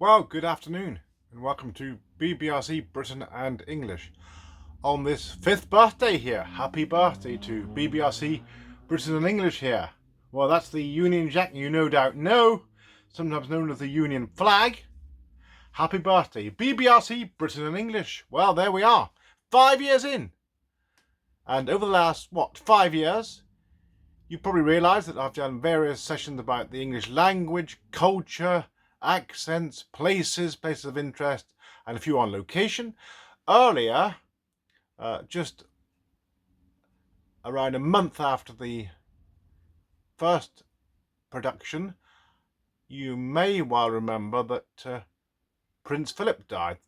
Well, good afternoon and welcome to BBRC Britain and English. On this 5th birthday here, happy birthday to BBRC Britain and English here. Well, that's the Union Jack you no doubt know, sometimes known as the Union flag. Happy birthday, BBRC Britain and English. Well, there we are, 5 years in. And over the last, 5 years, you probably realise that I've done various sessions about the English language, culture, accents, places of interest, and a few on location. Earlier, just around a month after the first production, you may well remember that Prince Philip died.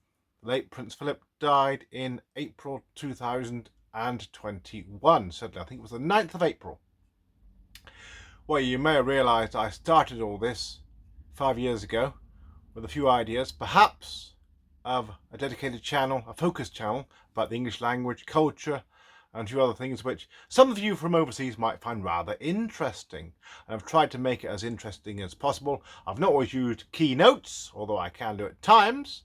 The late Prince Philip died in April 2021. Certainly, I think it was the 9th of April. Well, you may have realised I started all this 5 years ago with a few ideas, perhaps of a dedicated channel, a focused channel about the English language, culture, and a few other things which some of you from overseas might find rather interesting. And I've tried to make it as interesting as possible. I've not always used keynotes, although I can do at times,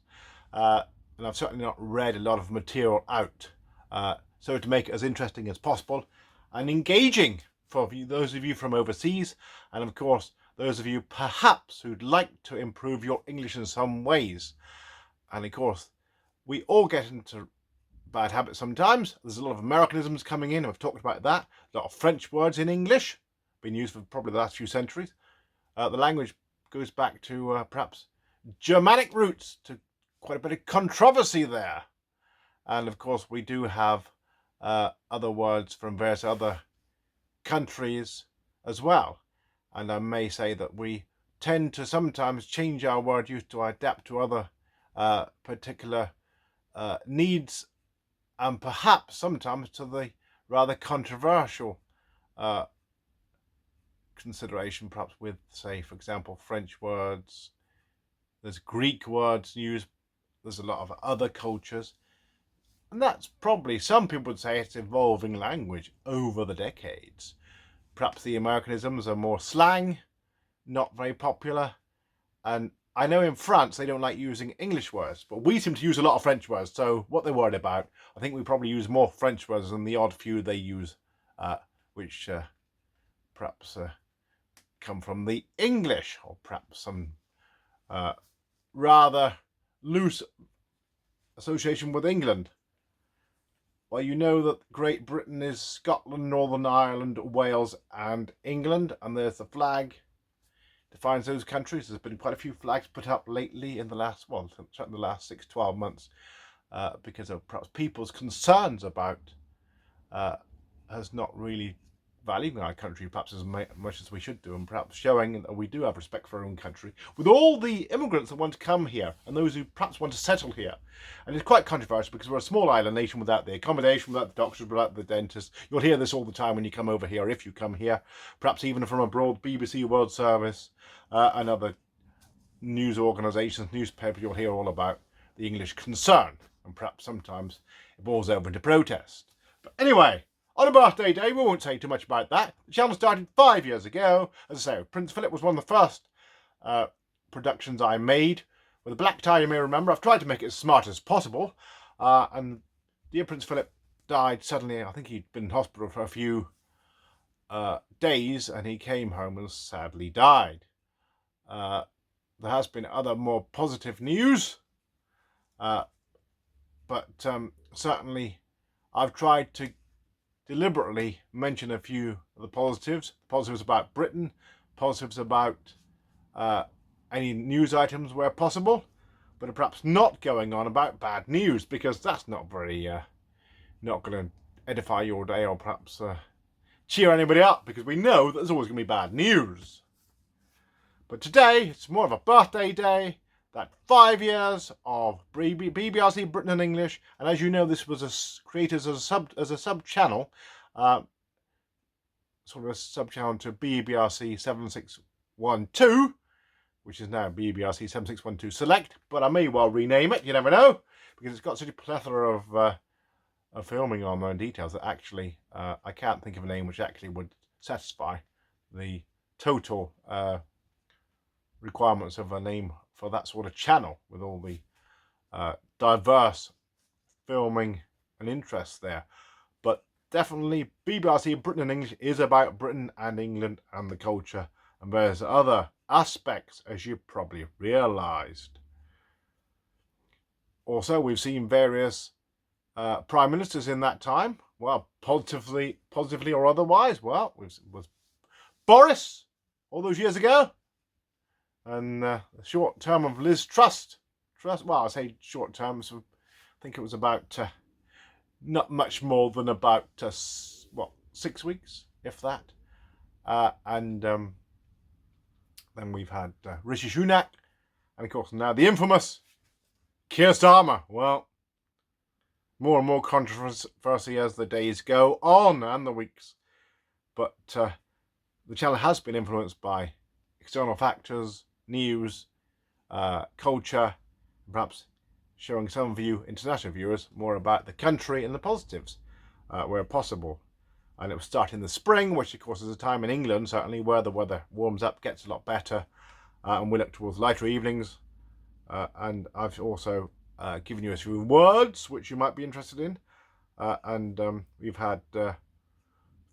and I've certainly not read a lot of material out. So to make it as interesting as possible and engaging for those of you from overseas, and of course those of you perhaps who'd like to improve your English in some ways. And of course we all get into bad habits sometimes. There's a lot of Americanisms coming in. I've talked about that. A lot of French words in English been used for probably the last few centuries. The language goes back to perhaps Germanic roots, to quite a bit of controversy there. And of course we do have other words from various other countries as well, and I may say that we tend to sometimes change our word use to adapt to other particular needs, and perhaps sometimes to the rather controversial consideration, perhaps with, say, for example, French words. There's Greek words used. There's a lot of other cultures. And that's probably, some people would say, it's evolving language over the decades. Perhaps the Americanisms are more slang, not very popular. And I know in France they don't like using English words, but we seem to use a lot of French words. So what they're worried about, I think we probably use more French words than the odd few they use, which perhaps come from the English, or perhaps some rather loose association with England. Well, you know that Great Britain is Scotland, Northern Ireland, Wales and England, and there's the flag defines those countries. There's been quite a few flags put up lately in the last, well, certainly the last 6-12 months, because of perhaps people's concerns about us not really valuing our country perhaps as much as we should do, and perhaps showing that we do have respect for our own country with all the immigrants that want to come here and those who perhaps want to settle here. And it's quite controversial because we're a small island nation without the accommodation, without the doctors, without the dentist. You'll hear this all the time when you come over here, if you come here, perhaps even from abroad. BBC World Service and other news organisations, newspapers, you'll hear all about the English concern, and perhaps sometimes it boils over into protest. But anyway, on a birthday day, we won't say too much about that. The channel started 5 years ago. As I say, Prince Philip was one of the first productions I made. With a black tie, you may remember. I've tried to make it as smart as possible. And dear Prince Philip died suddenly. I think he'd been in hospital for a few days, and he came home and sadly died. There has been other more positive news. But certainly I've tried to deliberately mention a few of the positives about Britain, positives about any news items where possible, but perhaps not going on about bad news, because that's not very not going to edify your day, or perhaps cheer anybody up, because we know that there's always going to be bad news. But today it's more of a birthday day, that 5 years of BBRC Britain and English, and as you know, this was created as a sub channel, sort of a sub channel to BBRC 7612, which is now BBRC 7612 Select. But I may well rename it. You never know, because it's got such a plethora of filming on there and details that actually I can't think of a name which actually would satisfy the total requirements of a name for that sort of channel with all the diverse filming and interests there. But definitely BBRC Britain and English is about Britain and England and the culture, and there's other aspects, as you probably realised. Also, we've seen various prime ministers in that time. Well, positively or otherwise. Well, it was Boris all those years ago, and the short term of Liz Truss. Well, I say short term, so I think it was about not much more than about 6 weeks, if that. And then we've had Rishi Sunak, and of course now the infamous Keir Starmer. Well, more and more controversy as the days go on and the weeks. But the channel has been influenced by external factors, news, culture, perhaps showing some of you international viewers more about the country and the positives where possible. And it will start in the spring, which of course is a time in England, certainly, where the weather warms up, gets a lot better, and we look towards lighter evenings. And I've also given you a few words which you might be interested in. And we've had a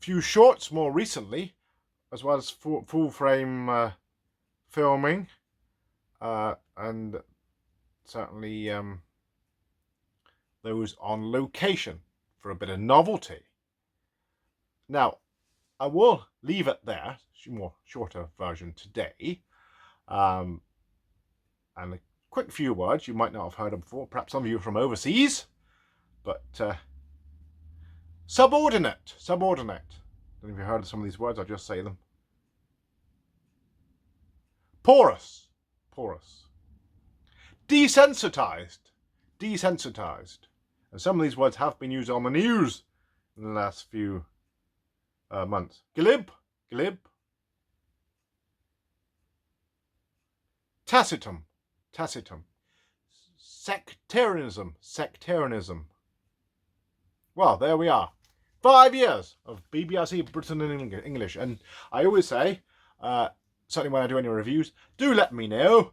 few shorts more recently, as well as full frame filming, and certainly those on location for a bit of novelty. Now, I will leave it there, more shorter version today, and a quick few words you might not have heard of before, perhaps some of you from overseas, but subordinate. I don't know if you've heard of some of these words, I'll just say them. Porous. Desensitized. And some of these words have been used on the news in the last few months. Glib. Tacitum. Sectarianism. Well, there we are. 5 years of BBRC Britain and English. And I always say, certainly when I do any reviews, do let me know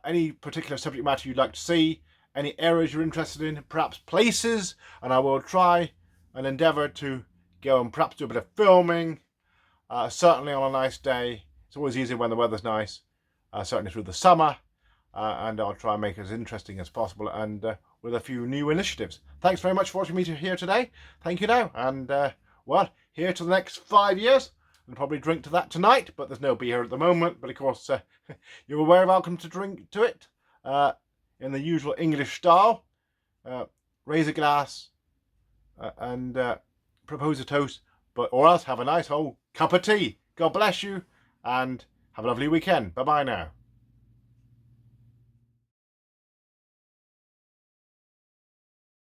any particular subject matter you'd like to see, any areas you're interested in, perhaps places, and I will try and endeavour to go and perhaps do a bit of filming, certainly on a nice day. It's always easier when the weather's nice, certainly through the summer, and I'll try and make it as interesting as possible, and with a few new initiatives. Thanks very much for watching me here today. Thank you now, and well, here to the next 5 years. I'll probably drink to that tonight, but there's no beer at the moment. But of course, you're very welcome to drink to it in the usual English style. Raise a glass and propose a toast, or else have a nice old cup of tea. God bless you, and have a lovely weekend. Bye-bye now.